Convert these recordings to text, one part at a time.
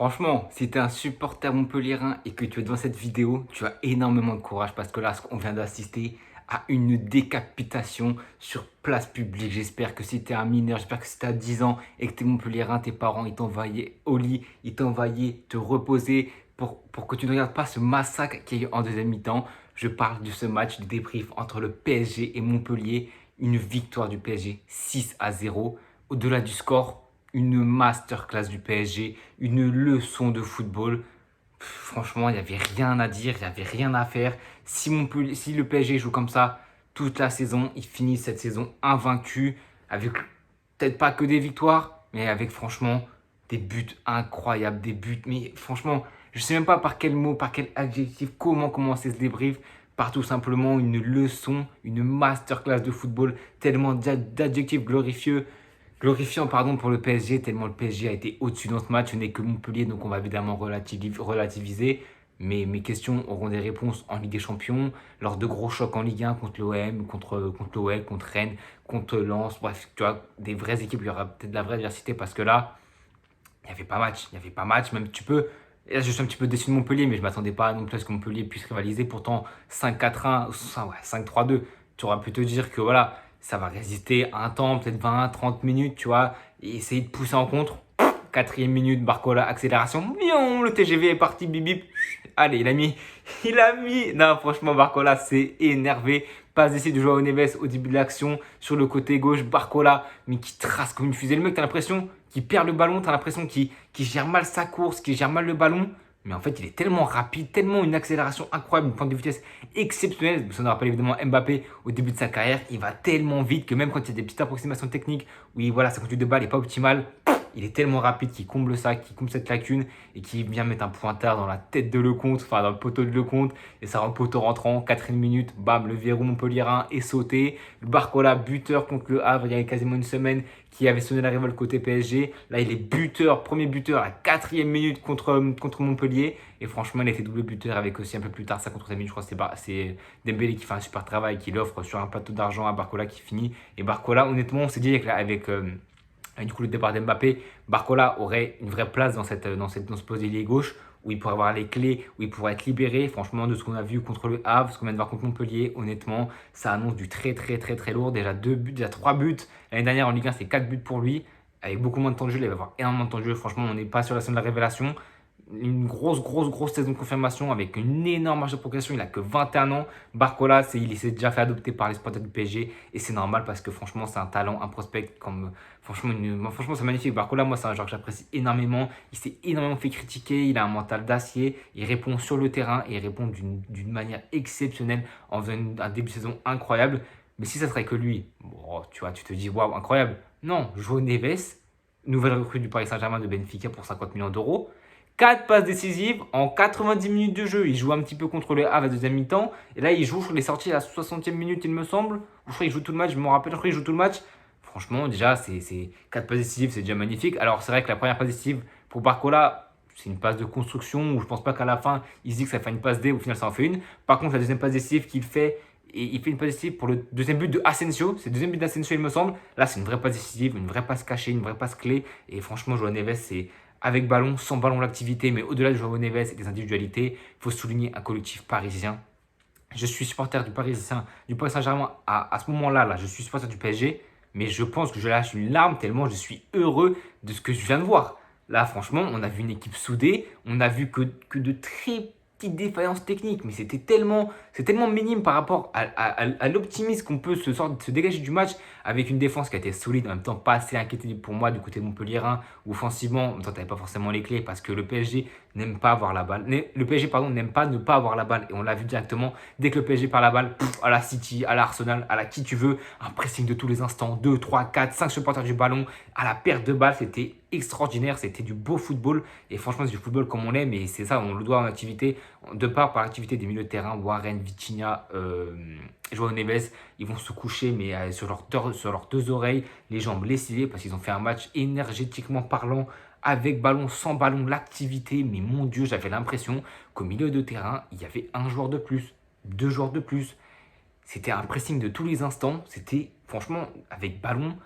Franchement, si tu es un supporter montpelliérain et que tu es devant cette vidéo, tu as énormément de courage parce que là, on vient d'assister à une décapitation sur place publique. J'espère que si tu es un mineur, j'espère que si tu as 10 ans et que tu es montpelliérain, tes parents, ils t'envoyaient au lit, ils t'envoyaient te reposer pour que tu ne regardes pas ce massacre qu'il y a eu en deuxième mi-temps. Je parle de ce match de débrief entre le PSG et Montpellier. Une victoire du PSG 6-0. Au-delà du score, une masterclass du PSG, une leçon de football. Franchement, il n'y avait rien à dire, il n'y avait rien à faire. Si le PSG joue comme ça toute la saison, il finit cette saison invaincu, avec peut-être pas que des victoires, mais avec franchement des buts incroyables, des buts. Mais franchement, je ne sais même pas par quel mot, par quel adjectif, comment commencer ce débrief. Par tout simplement une leçon, une masterclass de football, tellement d'adjectifs glorifiant pour le PSG, tellement le PSG a été au-dessus dans ce match. Ce n'est que Montpellier, donc on va évidemment relativiser. Mais mes questions auront des réponses en Ligue des Champions, lors de gros chocs en Ligue 1 contre l'OM, contre l'OL, contre Rennes, contre Lens. Bref, tu vois, des vraies équipes, il y aura peut-être de la vraie adversité parce que là, il n'y avait pas match. Il n'y avait pas match, même tu peux. Et là, je suis un petit peu déçu de Montpellier, mais je ne m'attendais pas non plus à ce que Montpellier puisse rivaliser. Pourtant, 5-4-1, ouais, 5-3-2, tu aurais pu te dire que voilà, ça va résister un temps, peut-être 20, 30 minutes, tu vois, et essayer de pousser en contre. Quatrième minute, Barcola, accélération. Mion, le TGV est parti, bip bip. Allez, il a mis. Non, franchement, Barcola s'est énervé. Passe d'essai de Joao Neves au début de l'action sur le côté gauche. Barcola, mais qui trace comme une fusée. Le mec, t'as l'impression qu'il perd le ballon, t'as l'impression qu'il gère mal sa course, qu'il gère mal le ballon. Mais en fait, il est tellement rapide, tellement une accélération incroyable, une pointe de vitesse exceptionnelle. Ça nous rappelle évidemment Mbappé au début de sa carrière. Il va tellement vite que même quand il y a des petites approximations techniques, oui, voilà, sa conduite de balle n'est pas optimale. Il est tellement rapide qu'il comble ça, qu'il comble cette lacune et qu'il vient mettre un pointard dans la tête de Lecomte, enfin dans le poteau de Lecomte, et ça rend le poteau rentrant. 4e minute, bam, le verrou montpelliérain est sauté. Le Barcola, buteur contre le Havre il y a quasiment une semaine, qui avait sonné la révolte côté PSG. Là, il est buteur, premier buteur à la 4e minute contre Montpellier. Et franchement, il a été double buteur avec aussi un peu plus tard, 53e minute, je crois que c'est Dembélé qui fait un super travail, qui l'offre sur un plateau d'argent à Barcola qui finit. Et Barcola, honnêtement, on s'est dit avec du coup le départ d'Mbappé, Barcola aurait une vraie place dans ce poste d'ailier gauche où il pourrait avoir les clés, où il pourrait être libéré. Franchement, de ce qu'on a vu contre le Havre, ce qu'on vient de voir contre Montpellier, honnêtement, ça annonce du très très très très lourd. Déjà 2 buts, déjà 3 buts. L'année dernière en Ligue 1, c'est 4 buts pour lui. Avec beaucoup moins de temps de jeu, il va avoir énormément de temps de jeu. Franchement, on n'est pas sur la scène de la révélation. Une grosse saison de confirmation avec une énorme marge de progression. Il a que 21 ans. Barcola, il s'est déjà fait adopter par les supporters du PSG et c'est normal parce que franchement, c'est un talent, un prospect comme franchement, c'est magnifique. Barcola, moi, c'est un joueur que j'apprécie énormément. Il s'est énormément fait critiquer. Il a un mental d'acier. Il répond sur le terrain et il répond d'une manière exceptionnelle en faisant un début de saison incroyable. Mais si ça serait que lui, bon, tu vois, tu te dis waouh, incroyable. Non, João Neves, nouvelle recrue du Paris Saint-Germain de Benfica pour 50 millions d'euros. 4 passes décisives en 90 minutes de jeu. Il joue un petit peu contre le Havre à la deuxième mi-temps. Et là, il joue sur les sorties à la 60e minute, il me semble. Ou je crois qu'il joue tout le match, je me rappelle, je crois qu'il joue tout le match. Franchement, déjà, c'est 4 passes décisives, c'est déjà magnifique. Alors, c'est vrai que la première passe décisive pour Barcola, c'est une passe de construction où je pense pas qu'à la fin, il se dit que ça fait une passe D, au final, ça en fait une. Par contre, la deuxième passe décisive qu'il fait, et il fait une passe décisive pour le deuxième but de Asensio. C'est le deuxième but d'Asensio, il me semble. Là, c'est une vraie passe décisive, une vraie passe cachée, une vraie passe clé. Et franchement, Joao Neves, c'est avec ballon, sans ballon, l'activité. Mais au-delà de Joao Neves et des individualités, il faut souligner un collectif parisien. Je suis supporter du Paris Saint-Germain à ce moment-là. Là, je suis supporter du PSG. Mais je pense que je lâche une larme tellement je suis heureux de ce que je viens de voir. Là, franchement, on a vu une équipe soudée. On a vu que de très petites défaillances techniques. Mais c'est tellement minime par rapport à l'optimisme qu'on peut se dégager du match avec une défense qui a été solide, en même temps pas assez inquiétée pour moi du côté de Montpellierin. Offensivement, en même temps, tu n'avais pas forcément les clés parce que le PSG n'aime pas avoir la balle. Le PSG, pardon, n'aime pas ne pas avoir la balle. Et on l'a vu directement, dès que le PSG perd la balle, à la City, à l'Arsenal, à la qui tu veux, un pressing de tous les instants, 2, 3, 4, 5 supporters du ballon, à la perte de balle, c'était extraordinaire, c'était du beau football. Et franchement, c'est du football comme on l'aime, et c'est ça, on le doit en activité, de par l'activité des milieux de terrain, Warren, Vitinha, Joao Neves, ils vont se coucher, mais sur leurs deux oreilles, les jambes lessivées, parce qu'ils ont fait un match énergétiquement parlant, avec ballon, sans ballon, l'activité. Mais mon Dieu, j'avais l'impression qu'au milieu de terrain, il y avait un joueur de plus, 2 joueurs de plus. C'était un pressing de tous les instants. C'était franchement, avec ballon,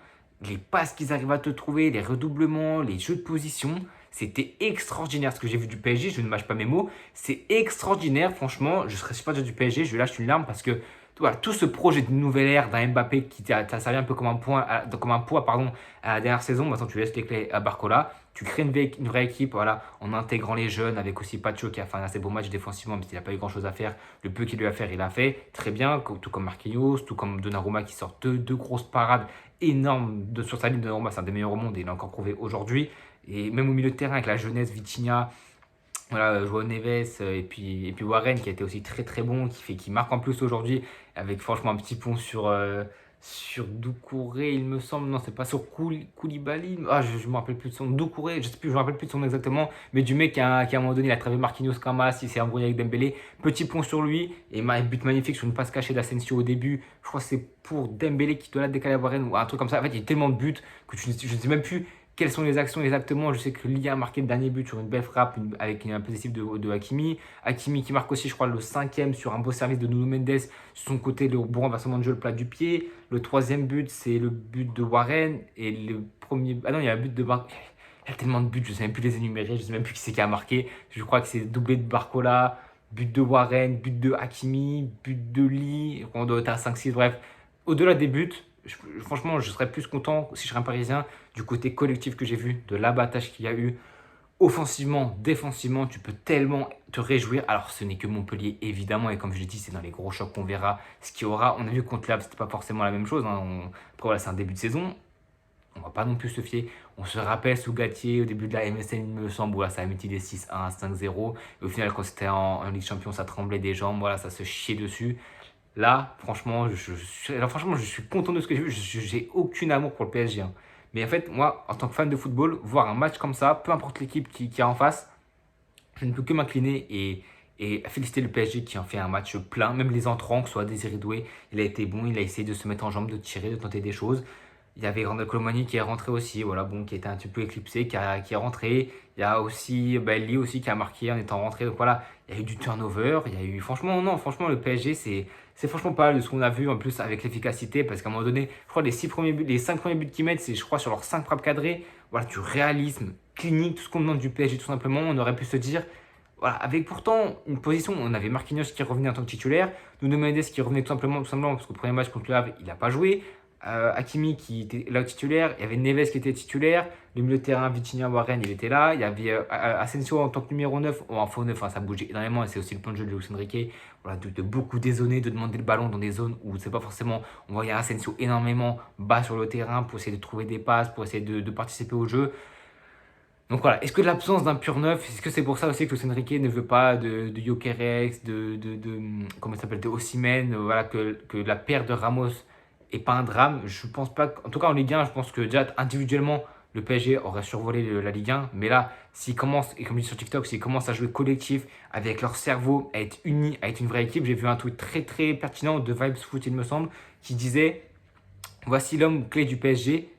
les passes qu'ils arrivent à te trouver, les redoublements, les jeux de position, C'était extraordinaire ce que j'ai vu du PSG, je ne mâche pas mes mots. C'est extraordinaire, franchement. Je serais supporter du PSG, je lâche une larme parce que voilà, tout ce projet de nouvelle ère d'un Mbappé qui t'a servi un peu comme un, comme un poids pardon, à la dernière saison. Maintenant, tu laisses les clés à Barcola. Tu crées une vraie équipe voilà, en intégrant les jeunes avec aussi Pacho qui a fait un assez beau match défensivement, mais il n'a pas eu grand chose à faire. Le peu qu'il lui a fait, il a fait très bien, tout comme Marquinhos, tout comme Donnarumma qui sort deux grosses parades énormes sur sa ligne. Donnarumma, c'est un des meilleurs au monde et il l'a encore prouvé aujourd'hui. Et même au milieu de terrain avec la jeunesse, Vitinha, voilà, Joao Neves et puis Warren qui a été aussi très très bon, qui marque en plus aujourd'hui avec franchement un petit pont sur Doucouré, il me semble. Non, c'est pas sur Koulibaly. Ah, je me rappelle plus de son. Doucouré, je sais plus, je me rappelle plus de son nom exactement. Mais du mec qui à un moment donné, il a traversé Marquinhos Camas, il s'est embrouillé avec Dembélé. Petit pont sur lui et but magnifique sur une passe cachée d'Asensio au début. Je crois que c'est pour Dembélé qui doit la décaler à Warren ou un truc comme ça. En fait, il y a tellement de buts que je ne sais même plus quelles sont les actions exactement. Je sais que Lia a marqué le dernier but sur une belle frappe avec un possessif de Hakimi. Hakimi qui marque aussi, je crois, le cinquième sur un beau service de Nuno Mendes. Sur son côté, le bon renversement de jeu, le plat du pied. Le troisième but, c'est le but de Warren. Et le premier. Ah non, il y a un but de Bar. Il y a tellement de buts, je ne sais même plus les énumérer. Je ne sais même plus qui c'est qui a marqué. Je crois que c'est doublé de Barcola, but de Warren, but de Hakimi, but de Lee. On doit être à 5-6, bref. Au-delà des buts, franchement, je serais plus content si je serais un Parisien du côté collectif que j'ai vu, de l'abattage qu'il y a eu. Offensivement, défensivement, tu peux tellement te réjouir. Alors, ce n'est que Montpellier, évidemment, et comme je l'ai dit, c'est dans les gros chocs qu'on verra ce qu'il y aura. On a vu contre l'Ab, c'était pas forcément la même chose. Hein. Après, voilà, c'est un début de saison. On va pas non plus se fier. On se rappelle sous Galtier, au début de la MSN, il me semble, voilà, ça a mis des 6-1, 5-0. Et au final, quand c'était en Ligue Champion, ça tremblait des jambes, voilà, ça se chiait dessus. Là, franchement, franchement, je suis content de ce que j'ai vu. J'ai aucun amour pour le PSG. Hein. Mais en fait, moi, en tant que fan de football, voir un match comme ça, peu importe l'équipe qui est en face, je ne peux que m'incliner et féliciter le PSG qui en fait un match plein. Même les entrants, que ce soit Désiré Doué, il a été bon, il a essayé de se mettre en jambe, de tirer, de tenter des choses. Il y avait Randal Colomani qui est rentré aussi, voilà, bon, qui était un petit peu éclipsé, qui est rentré. Il y a aussi Lee aussi qui a marqué en étant rentré. Donc voilà, il y a eu du turnover. Il y a eu, franchement, non, franchement, le PSG, c'est franchement pas mal de ce qu'on a vu en plus avec l'efficacité. Parce qu'à un moment donné, je crois les 5 premiers buts qu'ils mettent, c'est je crois sur leurs 5 frappes cadrées. Voilà, du réalisme clinique, tout ce qu'on demande du PSG, tout simplement. On aurait pu se dire, voilà, avec pourtant une position, on avait Marquinhos qui revenait en tant que titulaire, Nuno Mendes qui revenait tout simplement parce qu'au premier match contre le Havre, il n'a pas joué. Hakimi qui était là titulaire, il y avait Neves qui était titulaire, le milieu de terrain Vitinha Warren il était là, il y avait Asensio en tant que numéro 9, en faux 9, hein, ça bougeait énormément et c'est aussi le point de jeu de Luis Enrique, voilà, de beaucoup dézonner, de demander le ballon dans des zones où c'est pas forcément, on voyait Asensio énormément bas sur le terrain pour essayer de trouver des passes, pour essayer de participer au jeu. Donc voilà, est-ce que l'absence d'un pur neuf, est-ce que c'est pour ça aussi que Luis Enrique ne veut pas de Gyökeres, comment il s'appelle, de Osimhen, voilà, que la paire de Ramos est pas un drame. Je pense pas, en tout cas en Ligue 1, je pense que déjà individuellement, le PSG aurait survolé la Ligue 1. Mais là, s'ils commencent, et comme je dis sur TikTok, s'ils commencent à jouer collectif, avec leur cerveau, à être unis, à être une vraie équipe, j'ai vu un tweet très très pertinent de Vibes Foot, il me semble, qui disait voici l'homme clé du PSG,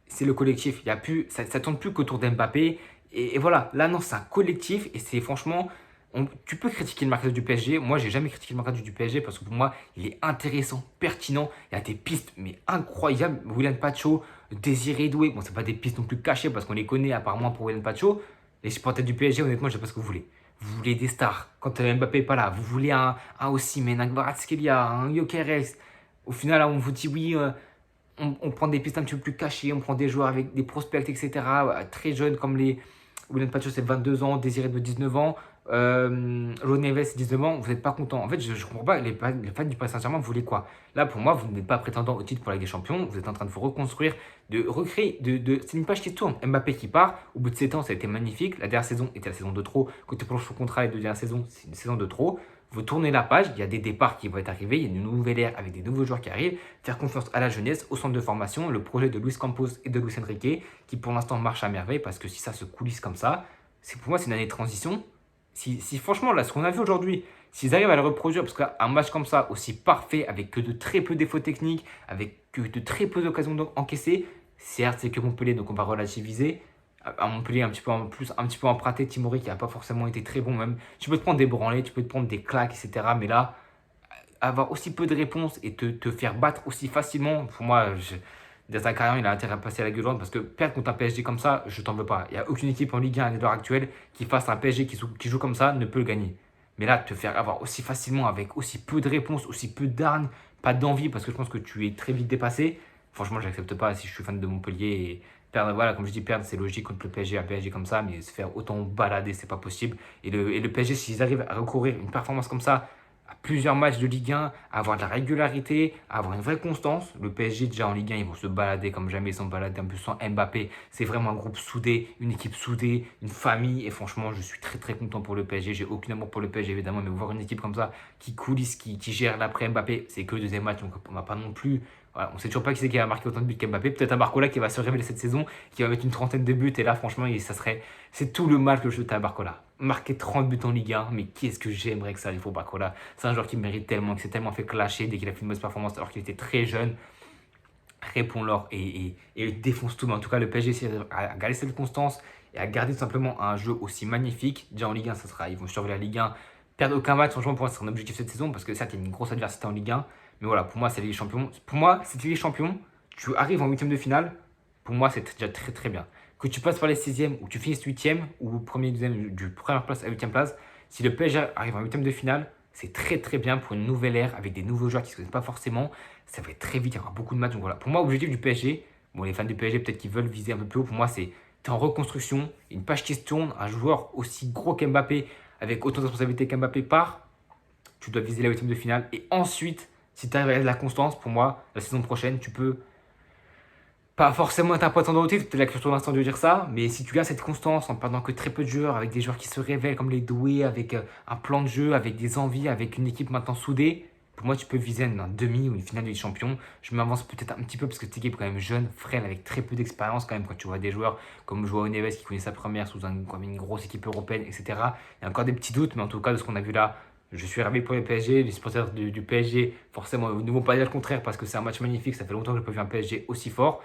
c'est le collectif. Il y a plus, ça ne tourne plus qu'autour d'Mbappé. Et voilà, là non, c'est un collectif et c'est franchement, tu peux critiquer le marquage du PSG. Moi, j'ai jamais critiqué le marquage du PSG parce que pour moi, il est intéressant, pertinent. Il y a des pistes, mais incroyables. William Pacho, Désiré Doué. Bon, c'est pas des pistes non plus cachées parce qu'on les connaît, apparemment pour William Pacho. Les supporters du PSG, honnêtement, je sais pas ce que vous voulez. Vous voulez des stars. Quand Mbappé n'est pas là, vous voulez un Osimhen, un Kvaratskhelia, un Gyökeres. Au final, là, on vous dit oui. On prend des pistes un petit peu plus cachées, on prend des joueurs avec des prospects, etc. Très jeunes comme les William Pacho, c'est 22 ans, Désiré de 19 ans, João Neves, 19 ans, vous n'êtes pas content. En fait, je ne comprends pas, les fans du Paris Saint-Germain, vous voulez quoi? Là, pour moi, vous n'êtes pas prétendant au titre pour la Ligue des Champions, vous êtes en train de vous reconstruire, de recréer, c'est une page qui tourne. Mbappé qui part, au bout de 7 ans, ça a été magnifique. La dernière saison était la saison de trop. Côté pour son contrat, les deux dernières saisons, c'est une saison de trop. Vous tournez la page, il y a des départs qui vont être arrivés, il y a une nouvelle ère avec des nouveaux joueurs qui arrivent. Faire confiance à la jeunesse, au centre de formation, le projet de Luis Campos et de Luis Enrique, qui pour l'instant marche à merveille, parce que si ça se coulisse comme ça, pour moi, c'est une année de transition. Si franchement, là, ce qu'on a vu aujourd'hui, s'ils arrivent à le reproduire, parce qu'un match comme ça, aussi parfait, avec que de très peu défauts techniques, avec que de très peu d'occasions encaissées, certes, c'est que Montpellier, donc on va relativiser. À Montpellier, un petit peu emprunté, Timori qui n'a pas forcément été très bon même. Tu peux te prendre des branlées, tu peux te prendre des claques, etc. Mais là, avoir aussi peu de réponses et te faire battre aussi facilement, pour moi, Zakarian, il a intérêt à passer à la gueule jointe parce que perdre contre un PSG comme ça, je t'en veux pas. Il n'y a aucune équipe en Ligue 1 à l'heure actuelle qui fasse un PSG qui joue comme ça ne peut le gagner. Mais là, te faire avoir aussi facilement, avec aussi peu de réponses, aussi peu d'arnes, pas d'envie, parce que je pense que tu es très vite dépassé. Franchement, j'accepte pas si je suis fan de Montpellier. Et perdre, voilà, comme je dis, perdre, c'est logique contre le PSG, un PSG comme ça, mais se faire autant balader, c'est pas possible. Et le PSG, s'ils arrivent à recourir une performance comme ça, à plusieurs matchs de Ligue 1, à avoir de la régularité, à avoir une vraie constance. Le PSG, déjà en Ligue 1, ils vont se balader comme jamais, ils sont baladés un peu sans Mbappé. C'est vraiment un groupe soudé, une équipe soudée, une famille. Et franchement, je suis très très content pour le PSG. J'ai aucun amour pour le PSG évidemment, mais voir une équipe comme ça qui coulisse, qui gère l'après Mbappé, c'est que le deuxième match, donc on va pas non plus. Voilà, on sait toujours pas qui c'est qui a marqué autant de buts qu'Mbappé. Peut-être un Barcola qui va se révéler cette saison, qui va mettre une trentaine de buts. Et là, franchement, c'est tout le mal que je souhaite à Barcola. Marquer 30 buts en Ligue 1, mais qu'est-ce que j'aimerais que ça arrive pour Barcola. C'est un joueur qui mérite tellement, qui s'est tellement fait clasher dès qu'il a fait une mauvaise performance alors qu'il était très jeune. Réponds-leur et défonce tout. Mais en tout cas, le PSG essaie à garder cette constance et à garder tout simplement un jeu aussi magnifique. Déjà en Ligue 1, ça sera, ils vont surveiller la Ligue 1. Perdre aucun match, franchement, pour moi, c'est un objectif cette saison parce que certes, il y a une grosse adversité en Ligue 1. Mais voilà, pour moi, c'est les champions. Pour moi, c'est les champions. Tu arrives en huitième de finale. Pour moi, c'est déjà très très bien. Que tu passes par les 6e ou que tu finisses 8e ou premier, deuxième, du première place à 8e place, si le PSG arrive en huitième de finale, c'est très très bien pour une nouvelle ère avec des nouveaux joueurs qui ne se connaissent pas forcément. Ça va être très vite, il y aura beaucoup de matchs. Donc voilà, pour moi, l'objectif du PSG, bon, les fans du PSG peut-être qu'ils veulent viser un peu plus haut. Pour moi, c'est tu es en reconstruction, une page qui se tourne, un joueur aussi gros qu'Mbappé, avec autant de responsabilités qu'Mbappé part, tu dois viser la huitième de finale. Et ensuite, si tu arrives à de la constance, pour moi, la saison prochaine, tu peux pas forcément être un prétendant au titre, peut-être la question d'instant de dire ça, mais si tu gardes cette constance en perdant que très peu de joueurs, avec des joueurs qui se révèlent comme les doués, avec un plan de jeu, avec des envies, avec une équipe maintenant soudée, pour moi tu peux viser un demi ou une finale de Ligue des Champions. Je m'avance peut-être un petit peu parce que cette équipe est quand même jeune, frêle, avec très peu d'expérience quand même quand tu vois des joueurs comme Joao Neves qui connaît sa première sous comme une grosse équipe européenne, etc. Il y a encore des petits doutes, mais en tout cas de ce qu'on a vu là, je suis ravi pour le PSG, les supporters du PSG forcément ne vont pas dire le contraire parce que c'est un match magnifique, ça fait longtemps que je n'ai pas vu un PSG aussi fort.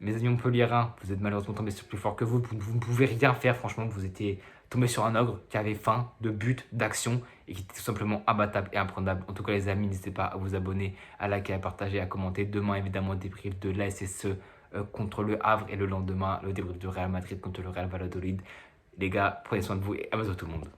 Mes amis montpelliérains, vous êtes malheureusement tombés sur plus fort que vous ne pouvez rien faire, franchement, vous étiez tombé sur un ogre qui avait faim de but, d'action et qui était tout simplement imbattable et imprenable. En tout cas, les amis, n'hésitez pas à vous abonner, à liker, à partager, à commenter. Demain, évidemment, débrief de l'ASSE contre le Havre et le lendemain, le débrief du Real Madrid contre le Real Valladolid. Les gars, prenez soin de vous et à bientôt tout le monde.